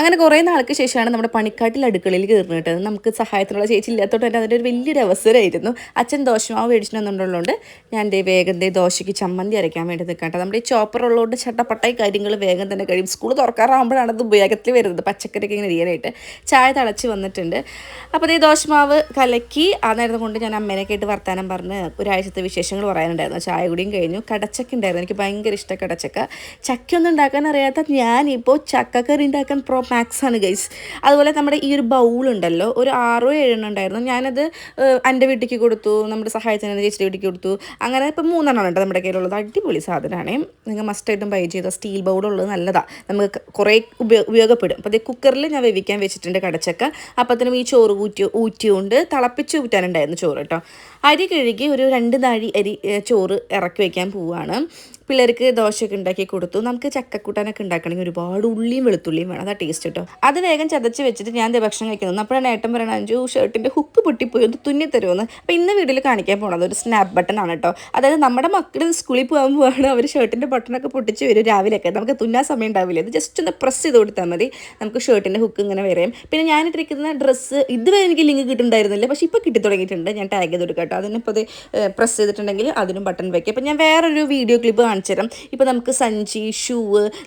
അങ്ങനെ കുറേ നാൾക്ക് ശേഷമാണ് നമ്മുടെ പണിക്കാട്ടിൽ അടുക്കളയിൽ കയറുന്നത് കേട്ടോ. നമുക്ക് സഹായത്തിനുള്ള ചേച്ചി ഇല്ലാത്തതുകൊണ്ട് തന്നെ അതിൻ്റെ ഒരു വലിയൊരു അവസരമായിരുന്നു. അച്ഛൻ ദോശമാവ് മേടിച്ചിട്ട് വന്നിട്ടുള്ളതുകൊണ്ട് ഞാൻ വേഗം ദോശയ്ക്ക് ചമ്മന്തി അരയ്ക്കാൻ വേണ്ടി നിൽക്കാം. നമ്മുടെ ഈ ചോപ്പർ ഉള്ളതുകൊണ്ട് ചട്ടപ്പട്ടായി കാര്യങ്ങൾ വേഗം തന്നെ കഴിയും. സ്കൂൾ തുറക്കാറാകുമ്പോഴാണ് അത് ഉപയോഗത്തിൽ വരുന്നത്, പച്ചക്കറിയൊക്കെ ഇങ്ങനെ ഇരിക്കാനായിട്ട്. ചായ തിളച്ച് വന്നിട്ടുണ്ട്. അപ്പോൾ ദോശമാവ് കലക്കി ആ നേരം കൊണ്ട് ഞാൻ അമ്മേനൊക്കെ ആയിട്ട് വർത്താനം പറഞ്ഞ് ഒരാഴ്ചത്തെ വിശേഷങ്ങൾ പറയാനുണ്ടായിരുന്നു. ചായ കൂടിയും കഴിഞ്ഞു. കടച്ചക്ക ഉണ്ടായിരുന്നു, എനിക്ക് ഭയങ്കര ഇഷ്ടം കടച്ചക്ക. ചക്കയൊന്നും ഉണ്ടാക്കാൻ അറിയാത്ത ഞാനിപ്പോൾ ചക്കക്കറി ഉണ്ടാക്കാൻ മാക്സ് ആണ് ഗൈസ്. അതുപോലെ നമ്മുടെ ഈ ഒരു ബൗളുണ്ടല്ലോ, ഒരു 6-7 ഉണ്ടായിരുന്നു. ഞാനത് എൻ്റെ വീട്ടിലേക്ക് കൊടുത്തു, നമ്മുടെ സഹായത്തിന് ചേച്ചിയുടെ വീട്ടിലേക്ക് കൊടുത്തു. അങ്ങനെ ഇപ്പം 3 ഉണ്ട് നമ്മുടെ കയ്യിലുള്ളത്. അടിപൊളി സാധനമാണ്, നിങ്ങൾ മസ്റ്റായിട്ടും ബൈ ചെയ്തോ. സ്റ്റീൽ ബൗളുള്ളത് നല്ലതാണ്, നമുക്ക് കുറേ ഉപയോഗപ്പെടും. അപ്പോൾ അതേ കുക്കറിൽ ഞാൻ വേവിക്കാൻ വെച്ചിട്ടുണ്ട് കടച്ചക്ക. അപ്പത്തിനും ഈ ചോറ് ഊറ്റിയുണ്ട്, തിളപ്പിച്ച് ഊറ്റാനുണ്ടായിരുന്നു ചോറ് കേട്ടോ. അരി കഴുകി ഒരു 2 നാഴി അരി ചോറ് ഇറക്കി വയ്ക്കാൻ പോവുകയാണ്. പിള്ളേർക്ക് ദോശയൊക്കെ ഉണ്ടാക്കി കൊടുത്തു. നമുക്ക് ചക്കക്കൂട്ടാനൊക്കെ ഉണ്ടാക്കണമെങ്കിൽ ഒരുപാട് ഉള്ളിയും വെളുത്തുള്ളിയും വേണം, അതാ ടേസ്റ്റ് കേട്ടോ. അത് വേഗം ചതച്ച് വെച്ചിട്ട് ഞാൻ ഭക്ഷണം കഴിക്കുന്നു. അപ്പോഴാണ് ഏട്ടൻ പറയണ, അഞ്ചു ഷർട്ടിൻ്റെ ഹുക്ക് പൊട്ടിപ്പോയി, ഒന്ന് തുന്നി തരുമെന്ന്. അപ്പോൾ ഇന്ന് വീട്ടിൽ കാണിക്കാൻ പോകണത് ഒരു സ്നാപ്പ് ബട്ടൺ ആണ് കേട്ടോ. അതായത് നമ്മുടെ മക്കൾ സ്കൂളിൽ പോകാൻ പോവാണ്, അവർ ഷർട്ടിൻ്റെ ബട്ടണൊക്കെ പൊട്ടിച്ച് വരും രാവിലെയൊക്കെ. നമുക്ക് തുന്നാൻ സമയം ഉണ്ടാവില്ല, ഇത് ജസ്റ്റ് ഒന്ന് പ്രസ് ചെയ്ത് കൊടുത്താൽ മതി, നമുക്ക് ഷർട്ടിൻ്റെ ഹുക്ക് ഇങ്ങനെ വരെയും. പിന്നെ ഞാനിട്ടിരിക്കുന്ന ഡ്രസ്സ് ഇതുവരെ എനിക്ക് ലിങ്ക് കിട്ടുന്നുണ്ടായിരുന്നില്ല, പക്ഷേ ഇപ്പോൾ കിട്ടി തുടങ്ങിയിട്ടുണ്ട്. ഞാൻ ടാഗ് ചെയ്ത് കൊടുക്കാം കേട്ടോ. അതിനിപ്പോൾ അത് പ്രസ് ചെയ്തിട്ടുണ്ടെങ്കിൽ അതിനും ബട്ടൺ വയ്ക്കും. അപ്പോൾ ഞാൻ വേറൊരു വീഡിയോ ക്ലിപ്പ് കാണിച്ചു തരാം. ഇപ്പോൾ നമുക്ക് സഞ്ചി, ഷൂ,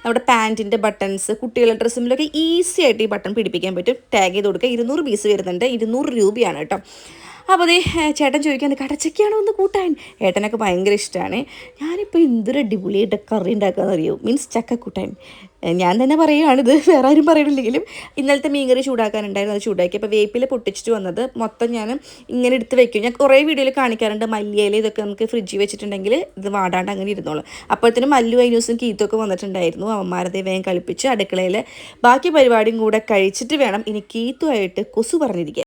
നമ്മുടെ പാൻറ്റിൻ്റെ ബട്ടൺസ്, കുട്ടികളുടെ ഡ്രസ്സിലൊക്കെ ഈസി ആയിട്ട് ഈ ബട്ടൺ പിടിപ്പിക്കാൻ പറ്റും. ടാഗ് ചെയ്ത് കൊടുക്കുക. 200 പീസ് വരുന്നുണ്ട്, 200 രൂപയാണ് കേട്ടോ. അപ്പോൾ അതേ ചേട്ടൻ ചോദിക്കാൻ, കടച്ചക്കയാണോ ഒന്ന് കൂട്ടാൻ? ഏട്ടനൊക്കെ ഭയങ്കര ഇഷ്ടമാണ്. ഞാനിപ്പോൾ എന്തൊരു അടിപൊളിയായിട്ട് കറി ഉണ്ടാക്കാമെന്ന് അറിയോ, മീൻസ് ചക്ക കൂട്ടാൻ. ഞാൻ തന്നെ പറയുകയാണിത്, വേറെ ആരും പറയണില്ലെങ്കിലും. ഇന്നലത്തെ മീൻകറി ചൂടാക്കാനുണ്ടായിരുന്നു, അത് ചൂടാക്കി. അപ്പോൾ വേപ്പില പൊട്ടിച്ചിട്ട് വന്നത് മൊത്തം ഞാൻ ഇങ്ങനെ എടുത്ത് വെക്കും. ഞാൻ കുറേ വീഡിയോയിൽ കാണിക്കാറുണ്ട്, മല്ലിയില ഇതൊക്കെ നമുക്ക് ഫ്രിഡ്ജിൽ വെച്ചിട്ടുണ്ടെങ്കിൽ ഇത് വാടാണ്ട് അങ്ങനെ ഇരുന്നോളും. അപ്പോഴത്തേനും മല്ലു ഐനൂസും കീത്തൊക്കെ വന്നിട്ടുണ്ടായിരുന്നു. അവന്മാരതേ വേഗം കളിപ്പിച്ച് അടുക്കളയിൽ ബാക്കി പരിപാടിയും കൂടെ കഴിച്ചിട്ട് വേണം ഇനി കീത്തുമായിട്ട് കൊസു പറഞ്ഞിരിക്കുക.